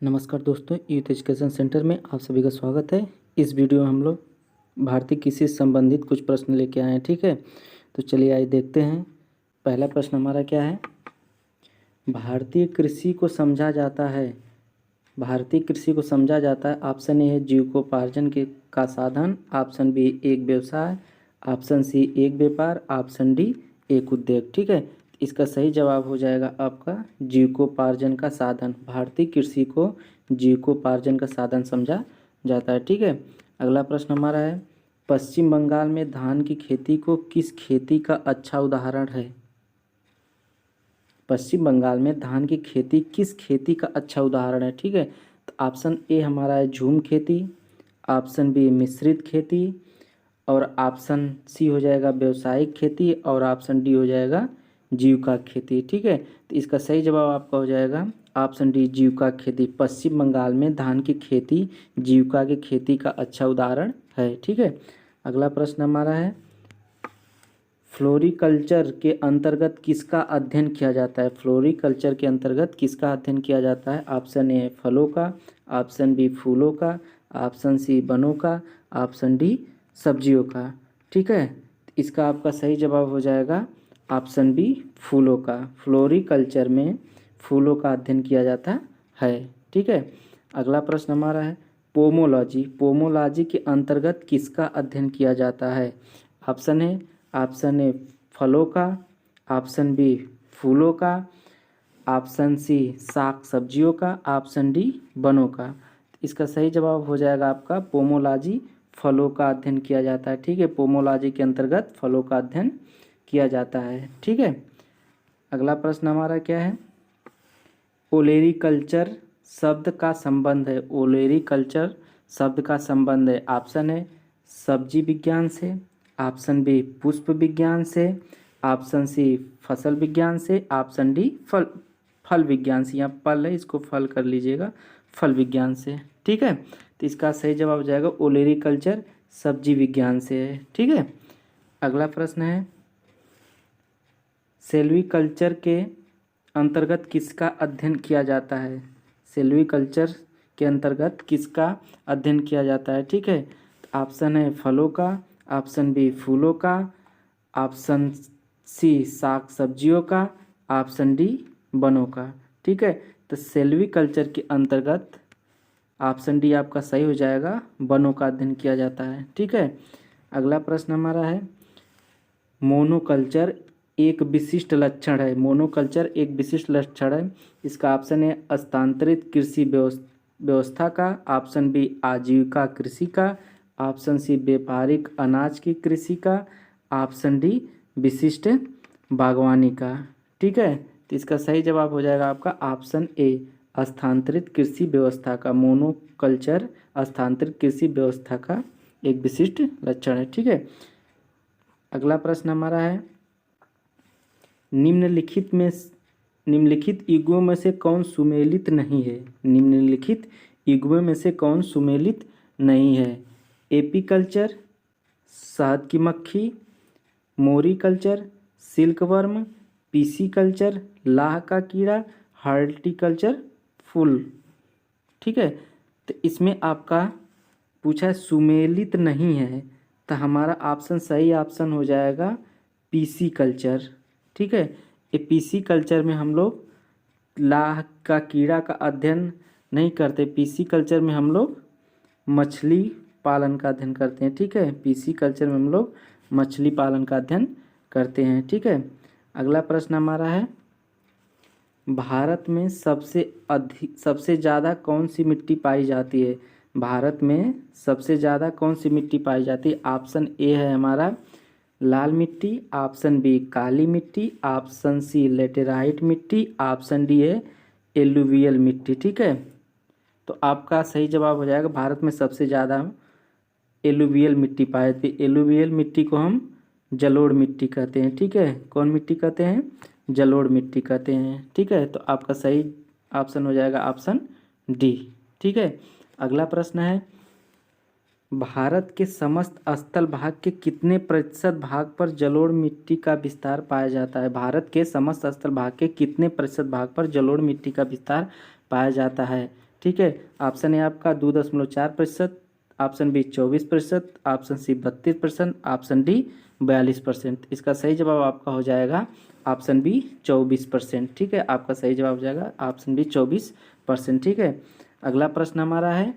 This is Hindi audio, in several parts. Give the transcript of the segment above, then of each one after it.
नमस्कार दोस्तों, यूथ एजुकेशन सेंटर में आप सभी का स्वागत है। इस वीडियो में हम लोग भारतीय कृषि से संबंधित कुछ प्रश्न लेके आए हैं। ठीक है, तो चलिए आइए देखते हैं। पहला प्रश्न हमारा क्या है। भारतीय कृषि को समझा जाता है। भारतीय कृषि को समझा जाता है। ऑप्शन ए है जीविकोपार्जन का साधन, ऑप्शन बी एक व्यवसाय, ऑप्शन सी एक व्यापार, ऑप्शन डी एक उद्योग। ठीक है, इसका सही जवाब हो जाएगा आपका जीविकोपार्जन का साधन। भारतीय कृषि को जीविकोपार्जन का साधन समझा जाता है। ठीक है, अगला प्रश्न हमारा है, पश्चिम बंगाल में धान की खेती को किस खेती का अच्छा उदाहरण है। पश्चिम बंगाल में धान की खेती किस खेती का अच्छा उदाहरण है। ठीक है, तो ऑप्शन ए हमारा है झूम खेती, ऑप्शन बी मिश्रित खेती, और ऑप्शन सी हो जाएगा व्यावसायिक खेती, और ऑप्शन डी हो जाएगा जीविका खेती। ठीक है, तो इसका सही जवाब आपका हो जाएगा ऑप्शन डी जीविका खेती। पश्चिम बंगाल में धान की खेती जीविका की खेती का अच्छा उदाहरण है। ठीक है, अगला प्रश्न हमारा है, फ्लोरिकल्चर के अंतर्गत किसका अध्ययन किया जाता है। फ्लोरिकल्चर के अंतर्गत किसका अध्ययन किया जाता है। ऑप्शन ए फलों का, ऑप्शन बी फूलों का, ऑप्शन सी वनों का, ऑप्शन डी सब्जियों का। ठीक है, इसका आपका सही जवाब हो जाएगा ऑप्शन बी फूलों का। फ्लोरिकल्चर में फूलों का अध्ययन किया जाता है। ठीक है, अगला प्रश्न हमारा है, पोमोलॉजी। पोमोलॉजी के अंतर्गत किसका अध्ययन किया जाता है। ऑप्शन ए फलों का, ऑप्शन बी फूलों का, ऑप्शन सी शाक सब्जियों का, ऑप्शन डी वनों का। इसका सही जवाब हो जाएगा आपका पोमोलॉजी, फलों का अध्ययन किया जाता है। ठीक है, पोमोलॉजी के अंतर्गत फलों का अध्ययन किया जाता है। ठीक है, अगला प्रश्न हमारा क्या है, ओलेरीकल्चर शब्द का संबंध है। ओलेरीकल्चर शब्द का संबंध है। ऑप्शन है सब्जी विज्ञान से, ऑप्शन बी पुष्प विज्ञान से, ऑप्शन सी फसल विज्ञान से, ऑप्शन डी फल विज्ञान से। यहाँ फल है, इसको फल कर लीजिएगा, फल विज्ञान से। ठीक है, तो इसका सही जवाब हो जाएगा ओलेरीकल्चर सब्जी विज्ञान से है। ठीक है, अगला प्रश्न है, सेल्वीकल्चर के अंतर्गत किसका अध्ययन किया जाता है। सेल्वीकल्चर के अंतर्गत किसका अध्ययन किया जाता है। ठीक है, ऑप्शन है फलों का, ऑप्शन बी फूलों का, ऑप्शन सी शाक सब्जियों का, ऑप्शन डी वनों का। ठीक है, तो सेल्वीकल्चर के अंतर्गत ऑप्शन डी आपका सही हो जाएगा, वनों का अध्ययन किया जाता है। ठीक है, अगला प्रश्न हमारा है, मोनोकल्चर एक विशिष्ट लक्षण है। मोनोकल्चर एक विशिष्ट लक्षण है। इसका ऑप्शन है स्थानांतरित कृषि व्यवस्था का, ऑप्शन बी आजीविका कृषि का, ऑप्शन सी व्यापारिक अनाज की कृषि का, ऑप्शन डी विशिष्ट बागवानी का। ठीक है, तो इसका सही जवाब हो जाएगा आपका ऑप्शन ए स्थानांतरित कृषि व्यवस्था का। मोनोकल्चर स्थानांतरित कृषि व्यवस्था का एक विशिष्ट लक्षण है। ठीक है, अगला प्रश्न हमारा है, निम्नलिखित युग्मों में से कौन सुमेलित नहीं है। निम्नलिखित युग्मों में से कौन सुमेलित नहीं है। एपीकल्चर शहद की मक्खी, मोरिकल्चर सिल्कवर्म, पीसीकल्चर लाह का कीड़ा, हॉर्टिकल्चर फूल। ठीक है, तो इसमें आपका पूछा है सुमेलित नहीं है, तो हमारा ऑप्शन सही ऑप्शन हो जाएगा पीसीकल्चर। ठीक है, ये पीसीकल्चर में हम लोग लाह का कीड़ा का अध्ययन नहीं करते। पीसीकल्चर में हम लोग मछली पालन का अध्ययन करते हैं। ठीक है, पीसीकल्चर में हम लोग मछली पालन का अध्ययन करते हैं। ठीक है, अगला प्रश्न हमारा है, भारत में सबसे ज़्यादा कौन सी मिट्टी पाई जाती है। भारत में सबसे ज़्यादा कौन सी मिट्टी पाई जाती है। ऑप्शन ए है हमारा लाल मिट्टी, ऑप्शन बी काली मिट्टी, ऑप्शन सी लेटेराइट मिट्टी, ऑप्शन डी है एलुवियल मिट्टी। ठीक है, तो आपका सही जवाब हो जाएगा भारत में सबसे ज़्यादा एलुवियल मिट्टी पाई जाती है। एलुवियल मिट्टी को हम जलोढ़ मिट्टी कहते हैं। ठीक है, कौन मिट्टी कहते हैं, जलोढ़ मिट्टी कहते हैं। ठीक है, तो आपका सही ऑप्शन हो जाएगा ऑप्शन डी। ठीक है, अगला प्रश्न है, भारत के समस्त स्थल भाग के कितने प्रतिशत भाग पर जलोढ़ मिट्टी का विस्तार पाया जाता है। भारत के समस्त स्थल भाग के कितने प्रतिशत भाग पर जलोढ़ मिट्टी का विस्तार पाया जाता है। ठीक है। ऑप्शन ए आपका 2.4%, option B 24%, option C 32%, option D 42%। इसका सही जवाब आपका हो जाएगा ऑप्शन बी 24%। ठीक है, आपका सही जवाब हो जाएगा ऑप्शन बी 24%। ठीक है, अगला प्रश्न हमारा है,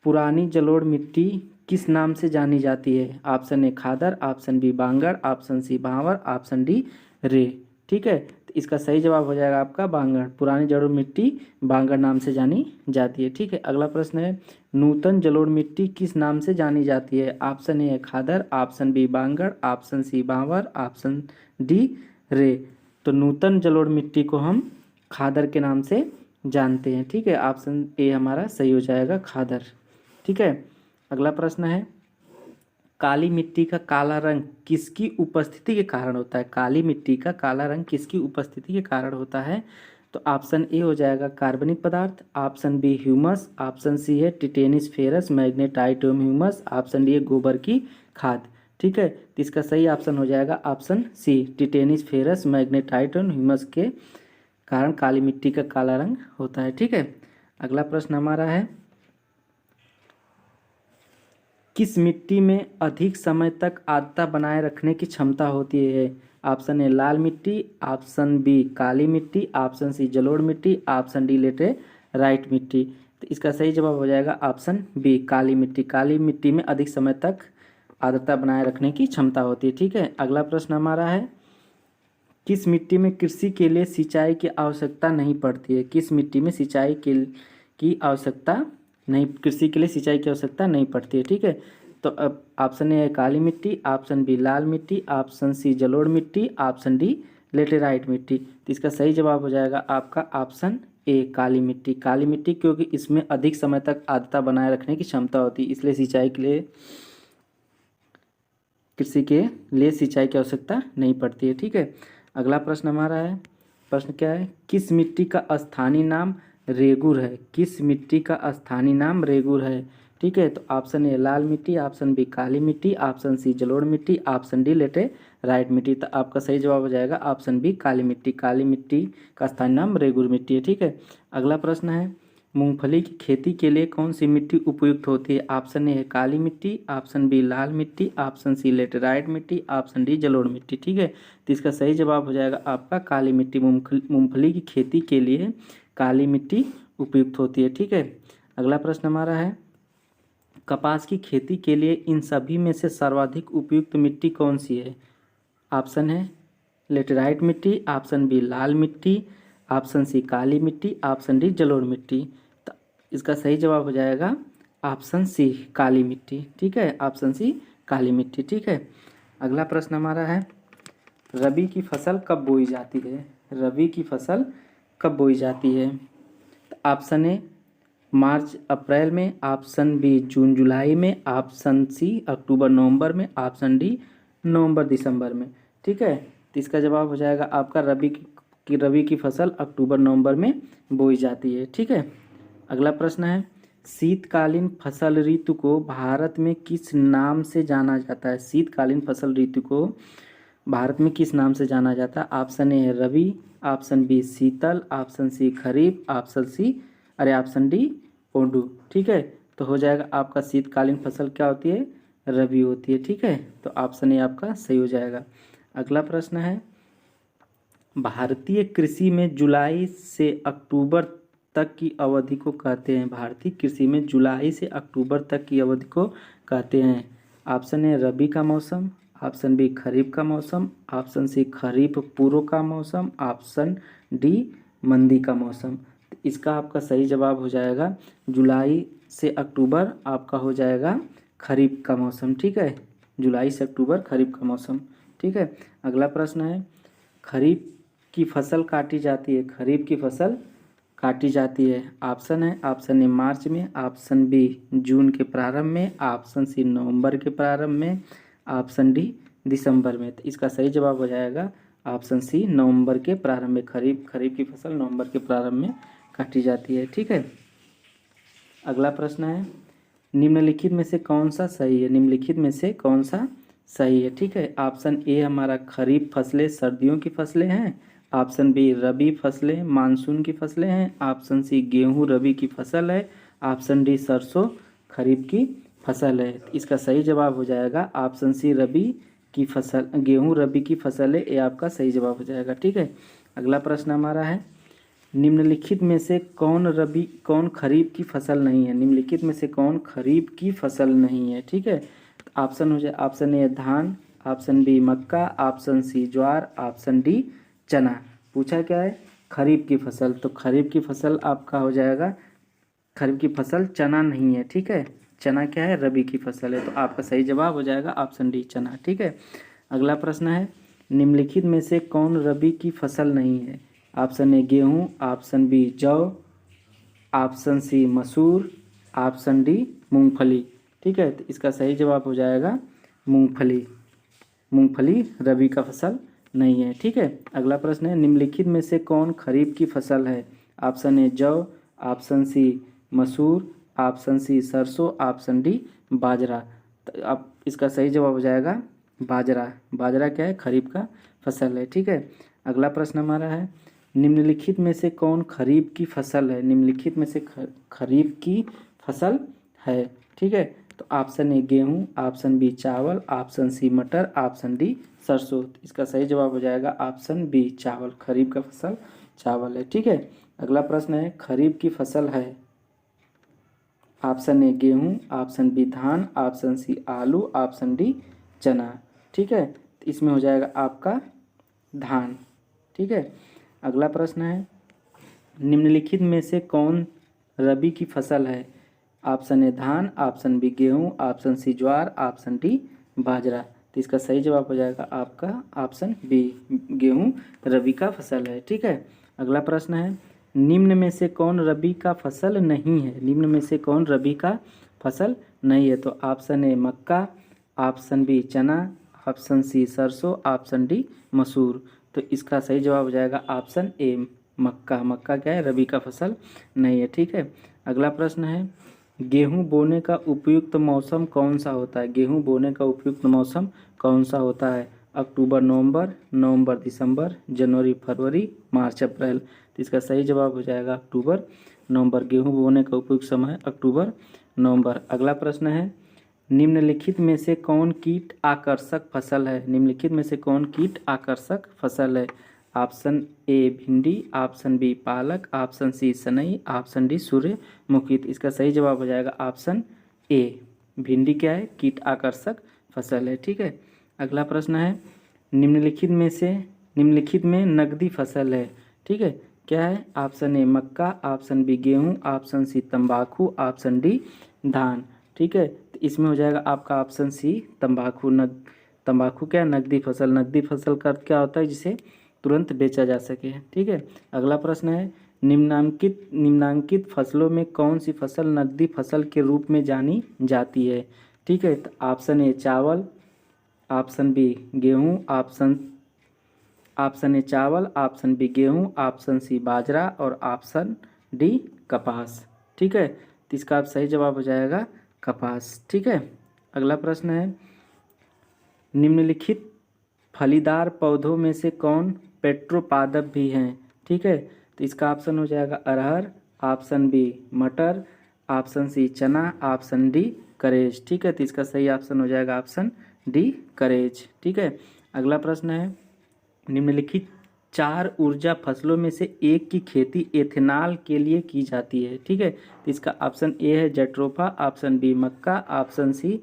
पुरानी जलोढ़ मिट्टी किस नाम से जानी जाती है? ऑप्शन ए खादर, ऑप्शन बी बांगड़, ऑप्शन सी भांवर, ऑप्शन डी रे। ठीक है, तो इसका सही जवाब हो जाएगा आपका बांगड़। पुरानी जलोढ़ मिट्टी बांगड़ नाम से जानी जाती है। ठीक है, अगला प्रश्न है, नूतन जलोढ़ मिट्टी किस नाम से जानी जाती है? ऑप्शन ए खादर, ऑप्शन बी बांगड़, ऑप्शन सी भांवर, ऑप्शन डी रे। तो नूतन जलोढ़ मिट्टी को हम खादर के नाम से जानते हैं। ठीक है, ऑप्शन ए हमारा सही हो जाएगा खादर। ठीक है, अगला प्रश्न है, काली मिट्टी का काला रंग किसकी उपस्थिति के कारण होता है? काली मिट्टी का काला रंग किसकी उपस्थिति के कारण होता है? तो ऑप्शन ए हो जाएगा कार्बनिक पदार्थ, option B humus, option C है टिटेनिस फेरस मैग्नेटाइट एवं ह्यूमस, ऑप्शन डी है गोबर की खाद। ठीक है, तो इसका सही ऑप्शन हो जाएगा ऑप्शन सी टिटेनिस फेरस मैग्नेटाइट एवं ह्यूमस के कारण काली मिट्टी का काला रंग होता है। ठीक है, अगला प्रश्न हमारा है, किस मिट्टी में अधिक समय तक आर्द्रता बनाए रखने की क्षमता होती है? ऑप्शन ए लाल मिट्टी, ऑप्शन बी काली मिट्टी, ऑप्शन सी जलोढ़ मिट्टी, ऑप्शन डी लेटेराइट मिट्टी। तो इसका सही जवाब हो जाएगा ऑप्शन बी काली मिट्टी। काली मिट्टी में अधिक समय तक आर्द्रता बनाए रखने की क्षमता होती है। ठीक है, अगला प्रश्न हमारा है, किस मिट्टी में कृषि के लिए सिंचाई की आवश्यकता नहीं पड़ती है? किस मिट्टी में सिंचाई की आवश्यकता नहीं, कृषि के लिए सिंचाई की आवश्यकता नहीं पड़ती है? ठीक है, तो अब ऑप्शन ए है काली मिट्टी, ऑप्शन बी लाल मिट्टी, ऑप्शन सी जलोढ़ मिट्टी, ऑप्शन डी लेटेराइट मिट्टी। तो इसका सही जवाब हो जाएगा आपका ऑप्शन ए काली मिट्टी। काली मिट्टी क्योंकि इसमें अधिक समय तक आर्द्रता बनाए रखने की क्षमता होती है, इसलिए सिंचाई के लिए, कृषि के लिए सिंचाई की आवश्यकता नहीं पड़ती है। ठीक है, अगला प्रश्न हमारा है, प्रश्न क्या है, किस मिट्टी का स्थानीय नाम रेगुर है? किस मिट्टी का स्थानीय नाम रेगुर है? ठीक है, तो ऑप्शन ए लाल मिट्टी, ऑप्शन बी काली मिट्टी, ऑप्शन सी जलोढ़ मिट्टी, ऑप्शन डी लेटेराइट मिट्टी। तो आपका सही जवाब हो जाएगा ऑप्शन बी काली मिट्टी। काली मिट्टी का स्थानीय नाम रेगुर मिट्टी है। ठीक है, अगला प्रश्न है, मूंगफली की खेती के लिए कौन सी मिट्टी उपयुक्त होती है? ऑप्शन ए है काली मिट्टी, ऑप्शन बी लाल मिट्टी, ऑप्शन सी लेटेराइट मिट्टी, ऑप्शन डी जलोढ़ मिट्टी। ठीक है, तो इसका सही जवाब हो जाएगा आपका काली मिट्टी। मूंगफली की खेती के लिए काली मिट्टी उपयुक्त होती है। ठीक है, अगला प्रश्न हमारा है, कपास की खेती के लिए इन सभी में से सर्वाधिक उपयुक्त मिट्टी कौन सी है? ऑप्शन है लेटेराइट मिट्टी, ऑप्शन बी लाल मिट्टी, ऑप्शन सी काली मिट्टी, ऑप्शन डी जलोढ़ मिट्टी। तो इसका सही जवाब हो जाएगा ऑप्शन सी काली मिट्टी। ठीक है, ऑप्शन सी काली मिट्टी। ठीक है, अगला प्रश्न हमारा है, रबी की फसल कब बोई जाती है? रबी की फसल कब बोई जाती है? तो ऑप्शन ए मार्च अप्रैल में, ऑप्शन बी जून जुलाई में, ऑप्शन सी अक्टूबर नवंबर में, ऑप्शन डी नवंबर दिसंबर में। ठीक है, तो इसका जवाब हो जाएगा आपका रबी की फसल अक्टूबर नवंबर में बोई जाती है। ठीक है, अगला प्रश्न है, शीतकालीन फसल ऋतु को भारत में किस नाम से जाना जाता है? शीतकालीन फसल ऋतु को भारत में किस नाम से जाना जाता है? ऑप्शन ए है रबी, ऑप्शन बी शीतल, ऑप्शन सी खरीफ, ऑप्शन डी ओंडू। ठीक है, तो हो जाएगा आपका शीतकालीन फसल क्या होती है? रबी होती है। ठीक है, तो ऑप्शन ए आपका सही हो जाएगा। अगला प्रश्न है, भारतीय कृषि में जुलाई से अक्टूबर तक की अवधि को कहते हैं? भारतीय कृषि में जुलाई से अक्टूबर तक की अवधि को कहते हैं? ऑप्शन ए रबी का मौसम, ऑप्शन बी खरीफ का मौसम, ऑप्शन सी खरीफ पूर्व का मौसम, ऑप्शन डी मंदी का मौसम। तो इसका आपका सही जवाब हो जाएगा जुलाई से अक्टूबर आपका हो जाएगा खरीफ का मौसम। ठीक है, जुलाई से अक्टूबर खरीफ का मौसम। ठीक है, अगला प्रश्न है, खरीफ की फसल काटी जाती है, खरीफ की फसल काटी जाती है? ऑप्शन है, ऑप्शन ए मार्च में, ऑप्शन बी जून के प्रारंभ में, ऑप्शन सी नवंबर के प्रारंभ में, ऑप्शन डी दिसंबर में। तो इसका सही जवाब हो जाएगा ऑप्शन सी नवंबर के प्रारंभ में। खरीफ की फसल नवंबर के प्रारंभ में काटी जाती है। ठीक है, अगला प्रश्न है, निम्नलिखित में से कौन सा सही है? निम्नलिखित में से कौन सा सही है? ठीक है, ऑप्शन ए हमारा खरीफ फसलें सर्दियों की फसलें हैं, ऑप्शन बी रबी फसलें मानसून की फसलें हैं। ऑप्शन सी गेहूं रबी की फसल है। ऑप्शन डी सरसों खरीफ की फसल है। इसका सही जवाब हो जाएगा ऑप्शन सी रबी की फसल, गेहूं रबी की फसल है, ये आपका सही जवाब हो जाएगा। ठीक है, अगला प्रश्न हमारा है निम्नलिखित में से कौन खरीफ की फसल नहीं है। निम्नलिखित में से कौन खरीफ की फसल नहीं है। ठीक है, ऑप्शन हो जाए ऑप्शन ए धान, ऑप्शन बी मक्का, ऑप्शन सी ज्वार, ऑप्शन डी चना। पूछा क्या है, खरीफ की फसल, तो खरीफ की फसल आपका हो जाएगा, खरीफ की फसल चना नहीं है। ठीक है, चना क्या है, रबी की फसल है, तो आपका सही जवाब हो जाएगा ऑप्शन डी चना। ठीक है, अगला प्रश्न है निम्नलिखित में से कौन रबी की फसल नहीं है। ऑप्शन ए गेहूँ, ऑप्शन बी जौ, ऑप्शन सी मसूर, ऑप्शन डी मूंगफली। ठीक है, तो इसका सही जवाब हो जाएगा मूंगफली। मूंगफली रबी का फसल नहीं है। ठीक है, अगला प्रश्न है निम्नलिखित में से कौन खरीफ की फसल है। ऑप्शन ए जौ, ऑप्शन सी मसूर, ऑप्शन सी सरसों, ऑप्शन डी बाजरा। तो अब इसका सही जवाब हो जाएगा बाजरा। बाजरा क्या है, खरीफ का फसल है। ठीक है, अगला प्रश्न हमारा है निम्नलिखित में से कौन खरीफ की फसल है। निम्नलिखित में से खरीफ की फसल है। ठीक है, तो ऑप्शन ए गेहूँ, ऑप्शन बी चावल, ऑप्शन सी मटर, ऑप्शन डी सरसों। इसका सही जवाब हो जाएगा ऑप्शन बी चावल। खरीफ का फसल चावल है। ठीक है, अगला प्रश्न है खरीफ की फसल है। ऑप्शन ए गेहूँ, ऑप्शन बी धान, ऑप्शन सी आलू, ऑप्शन डी चना। ठीक है, तो इसमें हो जाएगा आपका धान। ठीक है, अगला प्रश्न है निम्नलिखित में से कौन रबी की फसल है। ऑप्शन ए धान, ऑप्शन बी गेहूँ, ऑप्शन सी ज्वार, ऑप्शन डी बाजरा। तो इसका सही जवाब हो जाएगा आपका ऑप्शन बी गेहूँ रबी का फसल है। ठीक है, अगला प्रश्न है निम्न में से कौन रबी का फसल नहीं है। निम्न में से कौन रबी का फसल नहीं है, तो ऑप्शन ए मक्का, ऑप्शन बी चना, ऑप्शन सी सरसों, ऑप्शन डी मसूर। तो इसका सही जवाब हो जाएगा ऑप्शन ए मक्का। मक्का क्या है, रबी का फसल नहीं है। ठीक है, अगला प्रश्न है गेहूं बोने का उपयुक्त मौसम कौन सा होता है। गेहूं बोने का उपयुक्त मौसम कौन सा होता है। अक्टूबर नवंबर, नवंबर दिसंबर, जनवरी फरवरी, मार्च अप्रैल। तो इसका सही जवाब हो जाएगा अक्टूबर नवंबर। गेहूं बोने का उपयुक्त समय अक्टूबर नवंबर। अगला प्रश्न है निम्नलिखित में से कौन कीट आकर्षक फसल है। निम्नलिखित में से कौन कीट आकर्षक फसल है। ऑप्शन ए भिंडी, ऑप्शन बी पालक, ऑप्शन सी सनई, ऑप्शन डी सूर्यमुखी। इसका सही जवाब हो जाएगा ऑप्शन ए भिंडी क्या है, कीट आकर्षक फसल है। ठीक है, अगला प्रश्न है निम्नलिखित में नकदी फसल है। ठीक है, क्या है, ऑप्शन ए मक्का, ऑप्शन बी गेहूँ, ऑप्शन सी तंबाकू, ऑप्शन डी धान। ठीक है, तो इसमें हो जाएगा आपका ऑप्शन सी तंबाकू। तंबाकू क्या है, नकदी फसल। नकदी फसल का अर्थ क्या होता है, जिसे तुरंत बेचा जा सके। ठीक है, अगला प्रश्न है निम्नांकित फसलों में कौन सी फसल नकदी फसल के रूप में जानी जाती है। ठीक है, तो ऑप्शन ए चावल, ऑप्शन बी गेहूँ, ऑप्शन ए चावल, ऑप्शन बी गेहूँ, ऑप्शन सी बाजरा और ऑप्शन डी कपास। ठीक है, तो इसका आप सही जवाब हो जाएगा कपास। ठीक है, अगला प्रश्न है निम्नलिखित फलीदार पौधों में से कौन पेट्रोपादप भी हैं। ठीक है, तो इसका ऑप्शन हो जाएगा अरहर, ऑप्शन बी मटर, ऑप्शन सी चना, ऑप्शन डी करेज। ठीक है, तो इसका सही ऑप्शन हो जाएगा ऑप्शन डी करेज। ठीक है, अगला प्रश्न है निम्नलिखित 4 ऊर्जा फसलों में से एक की खेती एथेनॉल के लिए की जाती है। ठीक है, तो इसका ऑप्शन ए है जट्रोफा, ऑप्शन बी मक्का, ऑप्शन सी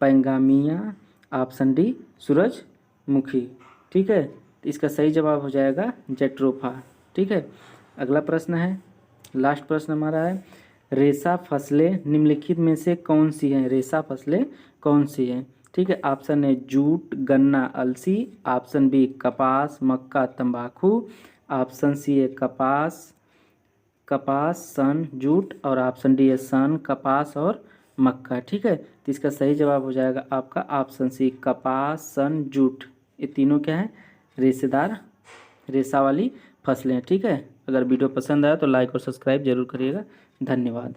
पैंगामिया, ऑप्शन डी सूरजमुखी। ठीक है, तो इसका सही जवाब हो जाएगा जट्रोफा। ठीक है, अगला प्रश्न है लास्ट प्रश्न हमारा है रेशा फसलें निम्नलिखित में से कौन सी हैं। रेशा फसलें कौन सी हैं। ठीक है, ऑप्शन ए जूट, गन्ना, अलसी, ऑप्शन बी कपास, मक्का, तंबाकू, ऑप्शन सी है कपास सन जूट और ऑप्शन डी है सन कपास और मक्का। ठीक है, तो इसका सही जवाब हो जाएगा आपका ऑप्शन सी कपास सन जूट। ये तीनों क्या है, रेशेदार रेशा वाली फसलें। ठीक है, अगर वीडियो पसंद आया तो लाइक और सब्सक्राइब जरूर करिएगा। धन्यवाद।